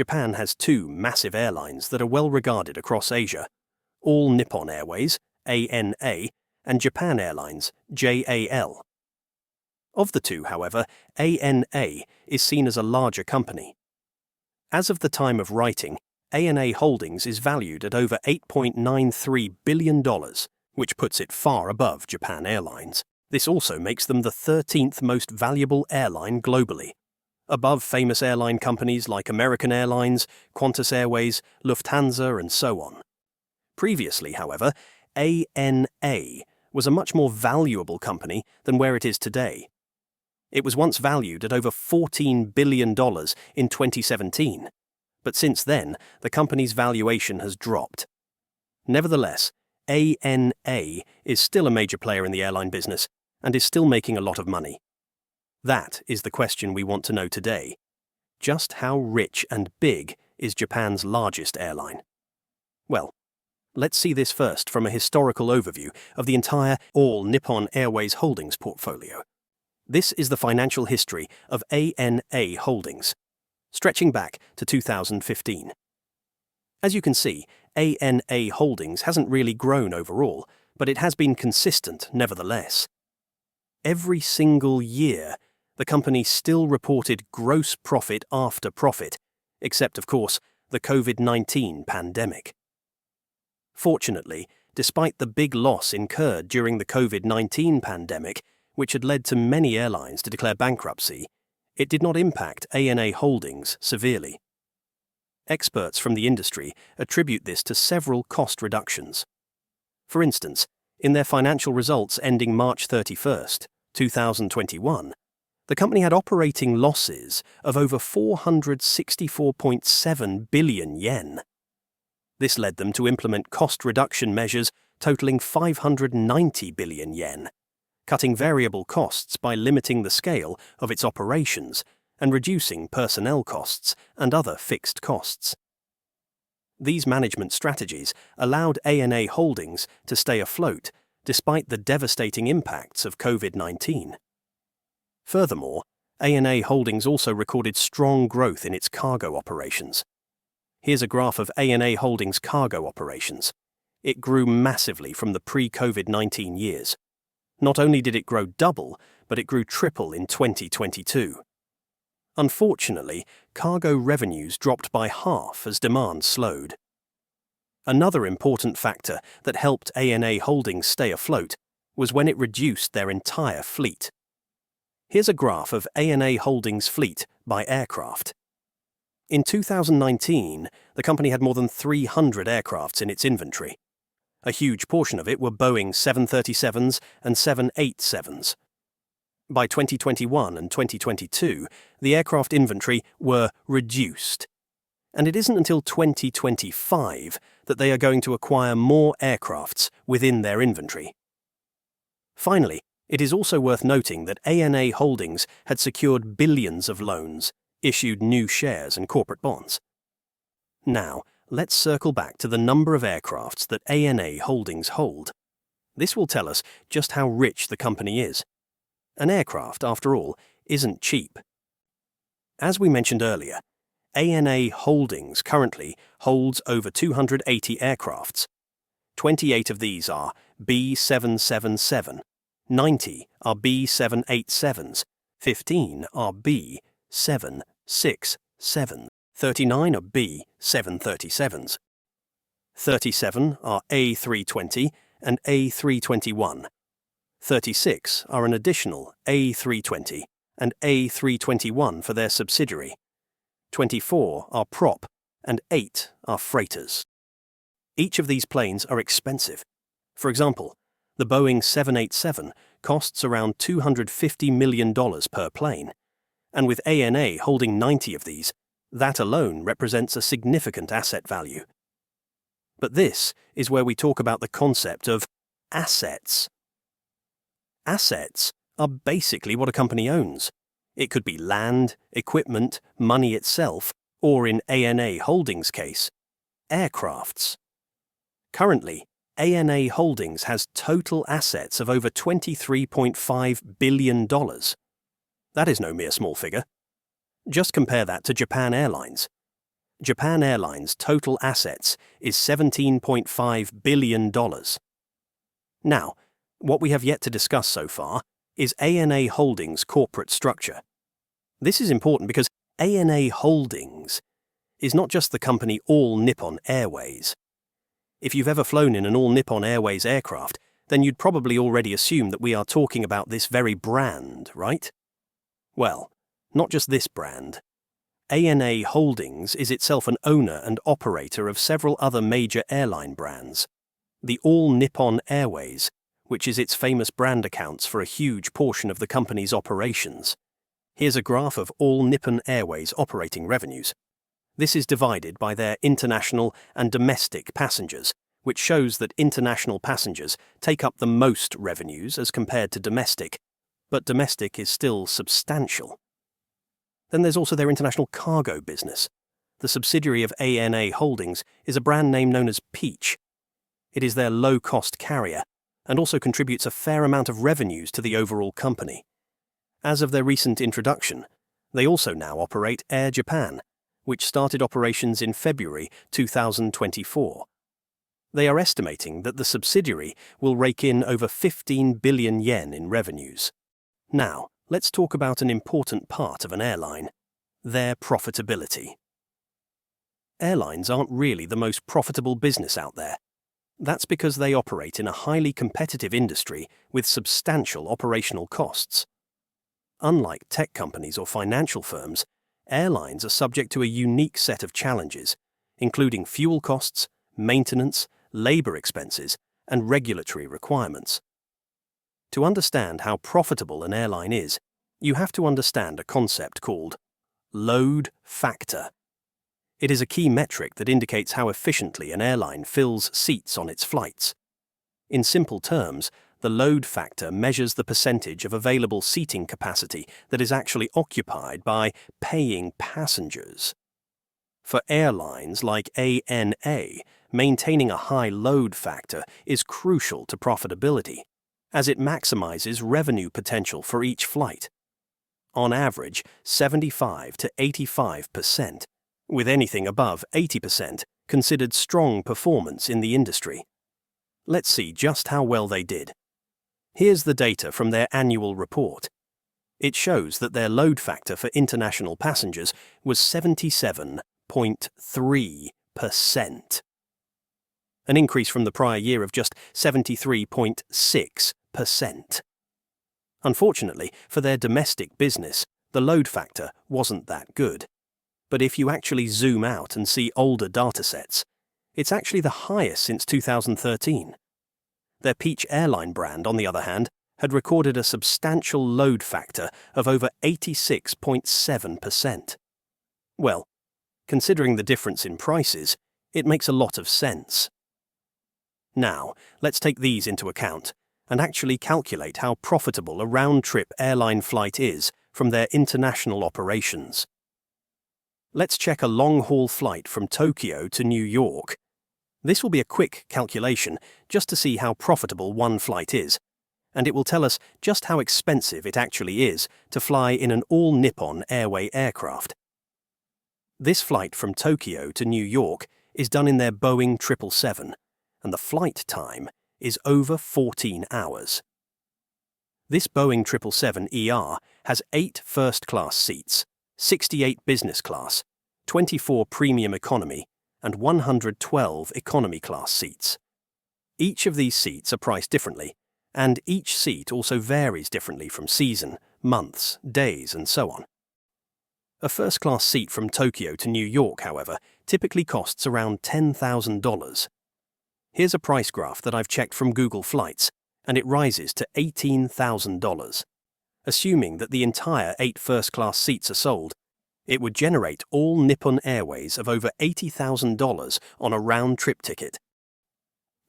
Japan has two massive airlines that are well regarded across Asia: All Nippon Airways, ANA, and Japan Airlines, JAL. Of the two, however, ANA is seen as a larger company. As of the time of writing, ANA Holdings is valued at over $8.93 billion, which puts it far above Japan Airlines. This also makes them the 13th most valuable airline globally, above famous airline companies like American Airlines, Qantas Airways, Lufthansa, and so on. Previously, however, ANA was a much more valuable company than where it is today. It was once valued at over $14 billion in 2017, but since then, the company's valuation has dropped. Nevertheless, ANA is still a major player in the airline business and is still making a lot of money. That is the question we want to know today. Just how rich and big is Japan's largest airline? Well, let's see this first from a historical overview of the entire All Nippon Airways Holdings portfolio. This is the financial history of ANA Holdings, stretching back to 2015. As you can see, ANA Holdings hasn't really grown overall, but it has been consistent nevertheless. Every single year, the company still reported gross profit after profit, except, of course, the COVID-19 pandemic. Fortunately, despite the big loss incurred during the COVID-19 pandemic, which had led to many airlines to declare bankruptcy, it did not impact ANA Holdings severely. Experts from the industry attribute this to several cost reductions. For instance, in their financial results ending March 31st, 2021, the company had operating losses of over 464.7 billion yen. This led them to implement cost reduction measures totaling 590 billion yen, cutting variable costs by limiting the scale of its operations and reducing personnel costs and other fixed costs. These management strategies allowed ANA Holdings to stay afloat despite the devastating impacts of COVID-19. Furthermore, ANA Holdings also recorded strong growth in its cargo operations. Here's a graph of ANA Holdings' cargo operations. It grew massively from the pre-COVID-19 years. Not only did it grow double, but it grew triple in 2022. Unfortunately, cargo revenues dropped by half as demand slowed. Another important factor that helped ANA Holdings stay afloat was when it reduced their entire fleet. Here's a graph of ANA Holdings' fleet by aircraft. In 2019, the company had more than 300 aircrafts in its inventory. A huge portion of it were Boeing 737s and 787s. By 2021 and 2022, the aircraft inventory were reduced. And it isn't until 2025 that they are going to acquire more aircrafts within their inventory. Finally, it is also worth noting that ANA Holdings had secured billions of loans, issued new shares and corporate bonds. Now, let's circle back to the number of aircrafts that ANA Holdings hold. This will tell us just how rich the company is. An aircraft, after all, isn't cheap. As we mentioned earlier, ANA Holdings currently holds over 280 aircrafts. 28 of these are B777, 90 are B787s, 15 are B767s, 39 are B737s, 37 are A320 and A321, 36 are an additional A320 and A321 for their subsidiary, 24 are prop, and 8 are freighters. Each of these planes are expensive. For example, the Boeing 787 costs around $250 million per plane, and with ANA holding 90 of these, that alone represents a significant asset value. But this is where we talk about the concept of assets. Assets are basically what a company owns. It could be land, equipment, money itself, or in ANA Holdings' case, aircrafts. Currently, ANA Holdings has total assets of over $23.5 billion. That is no mere small figure. Just compare that to Japan Airlines. Japan Airlines' total assets is $17.5 billion. Now, what we have yet to discuss so far is ANA Holdings' corporate structure. This is important because ANA Holdings is not just the company All Nippon Airways. If you've ever flown in an All Nippon Airways aircraft, then you'd probably already assume that we are talking about this very brand, right? Well, not just this brand. ANA Holdings is itself an owner and operator of several other major airline brands. The All Nippon Airways, which is its famous brand, accounts for a huge portion of the company's operations. Here's a graph of All Nippon Airways operating revenues. This is divided by their international and domestic passengers, which shows that international passengers take up the most revenues as compared to domestic, but domestic is still substantial. Then there's also their international cargo business. The subsidiary of ANA Holdings is a brand name known as Peach. It is their low-cost carrier and also contributes a fair amount of revenues to the overall company. As of their recent introduction, they also now operate Air Japan, which started operations in February 2024. They are estimating that the subsidiary will rake in over 15 billion yen in revenues. Now, let's talk about an important part of an airline: their profitability. Airlines aren't really the most profitable business out there. That's because they operate in a highly competitive industry with substantial operational costs. Unlike tech companies or financial firms, airlines are subject to a unique set of challenges, including fuel costs, maintenance, labor expenses, and regulatory requirements. To understand how profitable an airline is, you have to understand a concept called load factor. It is a key metric that indicates how efficiently an airline fills seats on its flights. In simple terms, the load factor measures the percentage of available seating capacity that is actually occupied by paying passengers. For airlines like ANA, maintaining a high load factor is crucial to profitability, as it maximizes revenue potential for each flight. On average, 75 to 85%, with anything above 80% considered strong performance in the industry. Let's see just how well they did. Here's the data from their annual report. It shows that their load factor for international passengers was 77.3%. An increase from the prior year of just 73.6%. Unfortunately, for their domestic business, the load factor wasn't that good. But if you actually zoom out and see older datasets, it's actually the highest since 2013. Their Peach airline brand, on the other hand, had recorded a substantial load factor of over 86.7%. Well, considering the difference in prices, it makes a lot of sense. Now, let's take these into account and actually calculate how profitable a round-trip airline flight is from their international operations. Let's check a long-haul flight from Tokyo to New York. This will be a quick calculation just to see how profitable one flight is, and it will tell us just how expensive it actually is to fly in an All Nippon Airways aircraft. This flight from Tokyo to New York is done in their Boeing 777, and the flight time is over 14 hours. This Boeing 777ER has 8 first-class seats, 68 business class, 24 premium economy, and 112 economy class seats. Each of these seats are priced differently, and each seat also varies differently from season, months, days, and so on. A first-class seat from Tokyo to New York, however, typically costs around $10,000. Here's a price graph that I've checked from Google Flights, and it rises to $18,000. Assuming that the entire 8 first-class seats are sold, it would generate All Nippon Airways of over $80,000 on a round-trip ticket.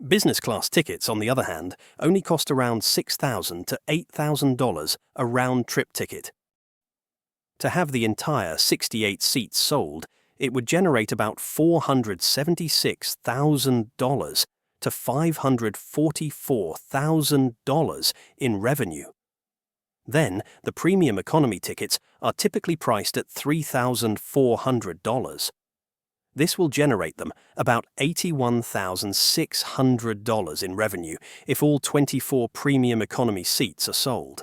Business class tickets, on the other hand, only cost around $6,000 to $8,000 a round-trip ticket. To have the entire 68 seats sold, it would generate about $476,000 to $544,000 in revenue. Then, the premium economy tickets are typically priced at $3,400. This will generate them about $81,600 in revenue if all 24 premium economy seats are sold.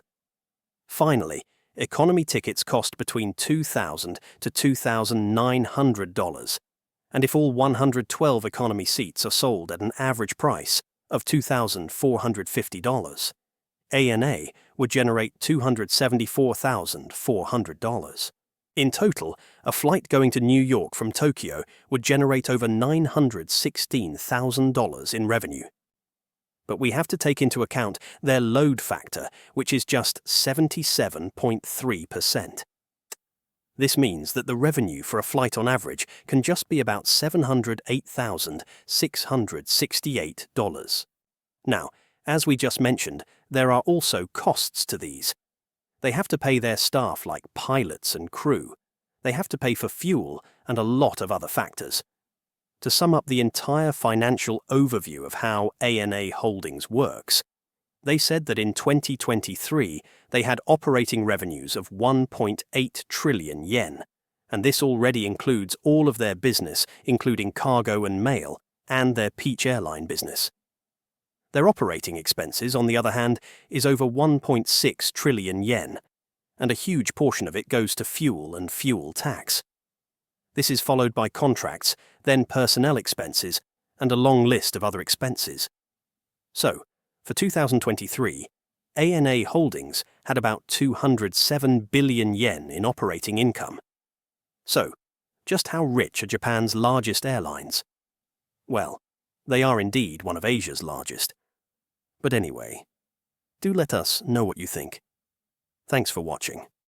Finally, economy tickets cost between $2,000 to $2,900, and if all 112 economy seats are sold at an average price of $2,450, ANA would generate $274,400. In total, a flight going to New York from Tokyo would generate over $916,000 in revenue. But we have to take into account their load factor, which is just 77.3%. This means that the revenue for a flight on average can just be about $708,668. Now, as we just mentioned, there are also costs to these. They have to pay their staff like pilots and crew. They have to pay for fuel and a lot of other factors. To sum up the entire financial overview of how ANA Holdings works, they said that in 2023 they had operating revenues of 1.8 trillion yen, and this already includes all of their business, including cargo and mail, and their Peach Airline business. Their operating expenses, on the other hand, is over 1.6 trillion yen, and a huge portion of it goes to fuel and fuel tax. This is followed by contracts, then personnel expenses, and a long list of other expenses. So, for 2023, ANA Holdings had about 207 billion yen in operating income. So, just how rich are Japan's largest airlines? Well, they are indeed one of Asia's largest. But anyway, do let us know what you think. Thanks for watching.